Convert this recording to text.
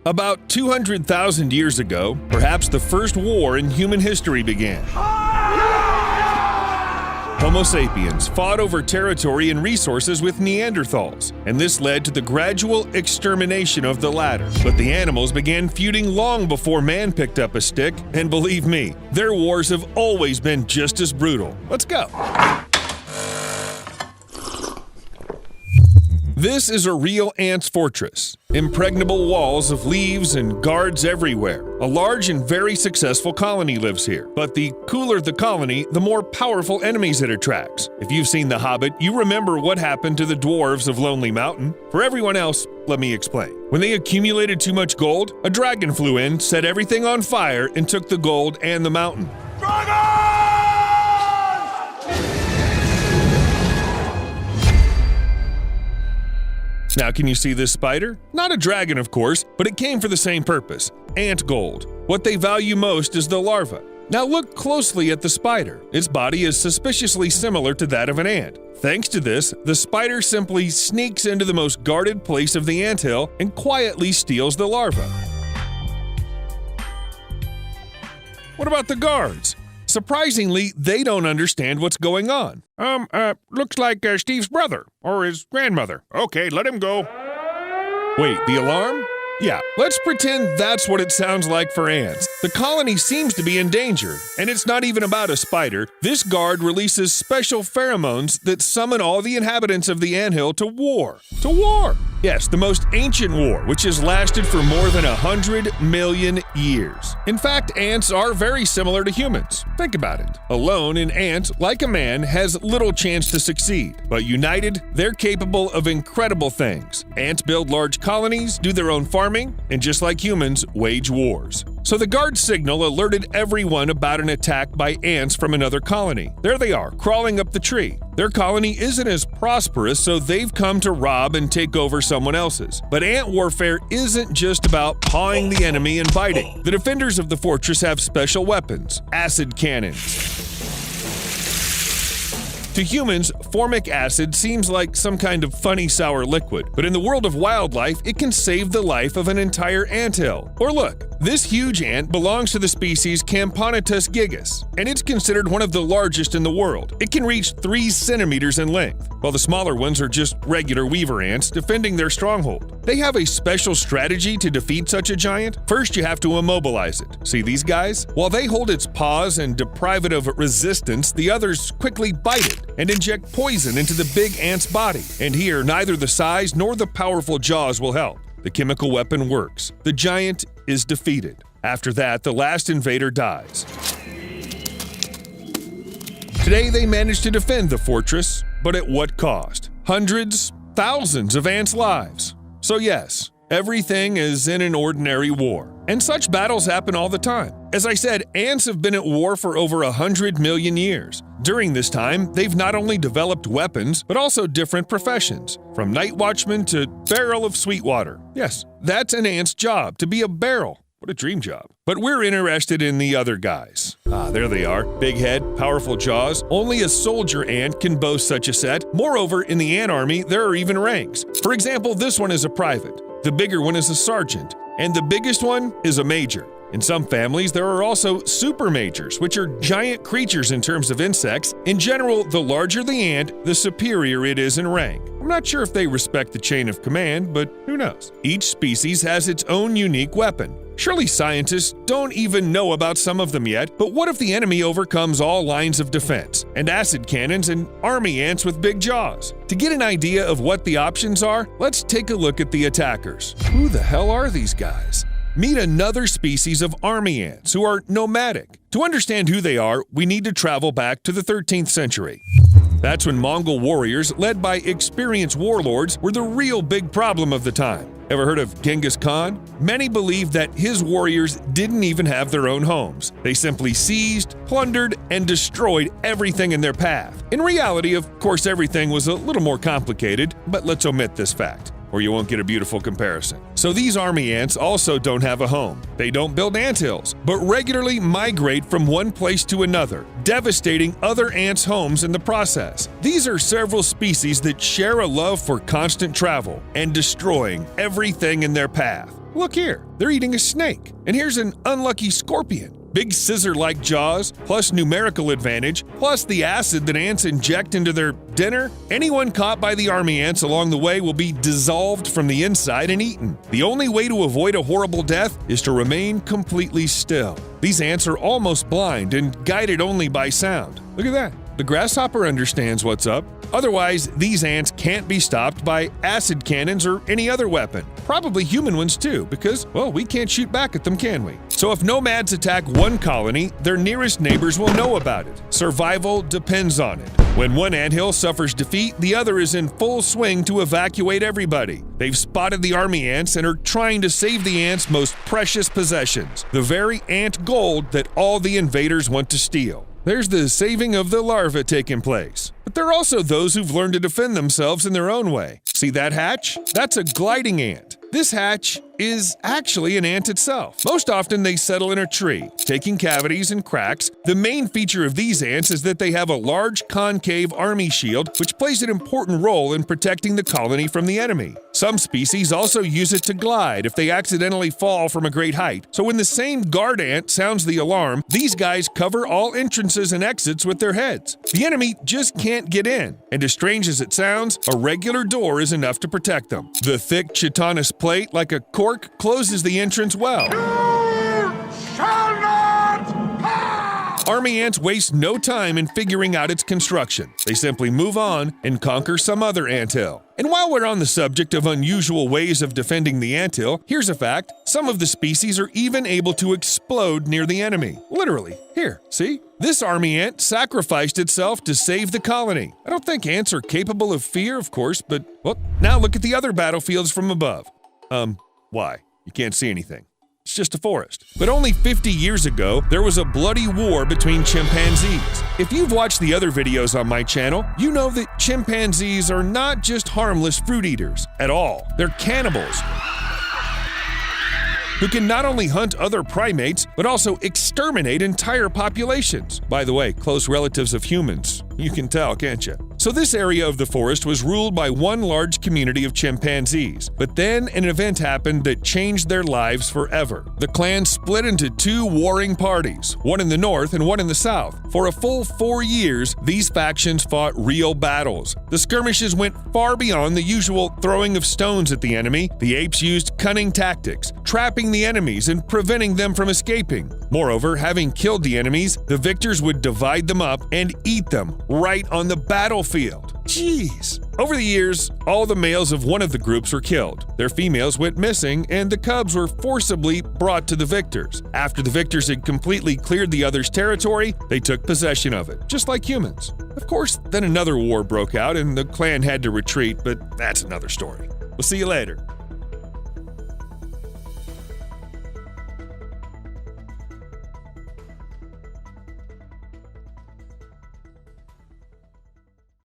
About 200,000 years ago, perhaps the first war in human history began. Homo sapiens fought over territory and resources with Neanderthals, and this led to the gradual extermination of the latter. But the animals began feuding long before man picked up a stick, and believe me, their wars have always been just as brutal. Let's go. This is a real ant's fortress. Impregnable walls of leaves and guards everywhere. A large and very successful colony lives here. But the cooler the colony, the more powerful enemies it attracts. If you've seen The Hobbit, you remember what happened to the dwarves of Lonely Mountain. For everyone else, let me explain. When they accumulated too much gold, a dragon flew in, set everything on fire, and took the gold and the mountain. Now, can you see this spider? Not a dragon, of course, but it came for the same purpose: ant gold. What they value most is the larva. Now look closely at the spider. Its body is suspiciously similar to that of an ant. Thanks to this, the spider simply sneaks into the most guarded place of the anthill and quietly steals the larva. What about the guards? Surprisingly, they don't understand what's going on. Looks like Steve's brother, or his grandmother. Okay, let him go. Wait, the alarm? Yeah, let's pretend that's what it sounds like for ants. The colony seems to be in danger, and it's not even about a spider. This guard releases special pheromones that summon all the inhabitants of the anthill to war. To war! Yes, the most ancient war, which has lasted for more than 100 million years. In fact, ants are very similar to humans. Think about it. Alone, an ant, like a man, has little chance to succeed. But united, they're capable of incredible things. Ants build large colonies, do their own farming, and just like humans, wage wars. So the guard signal alerted everyone about an attack by ants from another colony. There they are, crawling up the tree. Their colony isn't as prosperous, so they've come to rob and take over someone else's. But ant warfare isn't just about pawing the enemy and biting. The defenders of the fortress have special weapons: acid cannons. To humans, formic acid seems like some kind of funny sour liquid, but in the world of wildlife, it can save the life of an entire anthill. Or look, this huge ant belongs to the species Camponitus gigas, and it's considered one of the largest in the world. It can reach 3 centimeters in length, while the smaller ones are just regular weaver ants defending their stronghold. They have a special strategy to defeat such a giant. First, you have to immobilize it. See these guys? While they hold its paws and deprive it of resistance, the others quickly bite it and inject poison into the big ant's body. And here, neither the size nor the powerful jaws will help. The chemical weapon works. The giant is defeated. After that, the last invader dies. Today, they managed to defend the fortress, but at what cost? Hundreds, thousands of ants' lives. So yes, everything is in an ordinary war. And such battles happen all the time. As I said, ants have been at war for over 100 million years. During this time, they've not only developed weapons, but also different professions, from night watchman to barrel of sweet water. Yes, that's an ant's job, to be a barrel. What a dream job. But we're interested in the other guys. There they are. Big head, powerful jaws. Only a soldier ant can boast such a set. Moreover, in the ant army, there are even ranks. For example, this one is a private. The bigger one is a sergeant. And the biggest one is a major. In some families, there are also super majors, which are giant creatures in terms of insects. In general, the larger the ant, the superior it is in rank. I'm not sure if they respect the chain of command, but who knows? Each species has its own unique weapon. Surely scientists don't even know about some of them yet, but what if the enemy overcomes all lines of defense, and acid cannons and army ants with big jaws? To get an idea of what the options are, let's take a look at the attackers. Who the hell are these guys? Meet another species of army ants who are nomadic. To understand who they are, we need to travel back to the 13th century. That's when Mongol warriors, led by experienced warlords, were the real big problem of the time. Ever heard of Genghis Khan? Many believe that his warriors didn't even have their own homes. They simply seized, plundered, and destroyed everything in their path. In reality, of course, everything was a little more complicated, but let's omit this fact, or you won't get a beautiful comparison. So these army ants also don't have a home. They don't build anthills, but regularly migrate from one place to another, devastating other ants' homes in the process. These are several species that share a love for constant travel and destroying everything in their path. Look here, they're eating a snake. And here's an unlucky scorpion. Big scissor-like jaws, plus numerical advantage, plus the acid that ants inject into their dinner. Anyone caught by the army ants along the way will be dissolved from the inside and eaten. The only way to avoid a horrible death is to remain completely still. These ants are almost blind and guided only by sound. Look at that. The grasshopper understands what's up. Otherwise, these ants can't be stopped by acid cannons or any other weapon. Probably human ones too, because, well, we can't shoot back at them, can we? So if nomads attack one colony, their nearest neighbors will know about it. Survival depends on it. When one anthill suffers defeat, the other is in full swing to evacuate everybody. They've spotted the army ants and are trying to save the ants' most precious possessions, the very ant gold that all the invaders want to steal. There's the saving of the larvae taking place. But there are also those who've learned to defend themselves in their own way. See that hatch? That's a gliding ant. This hatch is actually an ant itself. Most often they settle in a tree, taking cavities and cracks. The main feature of these ants is that they have a large concave army shield, which plays an important role in protecting the colony from the enemy. Some species also use it to glide if they accidentally fall from a great height. So when the same guard ant sounds the alarm, these guys cover all entrances and exits with their heads. The enemy just can't get in, and as strange as it sounds, a regular door is enough to protect them. The thick chitinous plate, like a cork, closes the entrance well. You shall not pass! Army ants waste no time in figuring out its construction. They simply move on and conquer some other anthill. And while we're on the subject of unusual ways of defending the anthill, here's a fact. Some of the species are even able to explode near the enemy. Literally. Here, see? This army ant sacrificed itself to save the colony. I don't think ants are capable of fear, of course, but, well, now look at the other battlefields from above. Why? You can't see anything. It's just a forest. But only 50 years ago, there was a bloody war between chimpanzees. If you've watched the other videos on my channel, you know that chimpanzees are not just harmless fruit eaters at all. They're cannibals who can not only hunt other primates, but also exterminate entire populations. By the way, close relatives of humans. You can tell, can't you? So this area of the forest was ruled by one large community of chimpanzees, but then an event happened that changed their lives forever. The clan split into two warring parties, one in the north and one in the south. For a full 4 years, these factions fought real battles. The skirmishes went far beyond the usual throwing of stones at the enemy. The apes used cunning tactics, trapping the enemies and preventing them from escaping. Moreover, having killed the enemies, the victors would divide them up and eat them right on the battlefield. Jeez. Over the years, all the males of one of the groups were killed. Their females went missing, and the cubs were forcibly brought to the victors. After the victors had completely cleared the other's territory, they took possession of it, just like humans. Of course, then another war broke out, and the clan had to retreat, but that's another story. We'll see you later.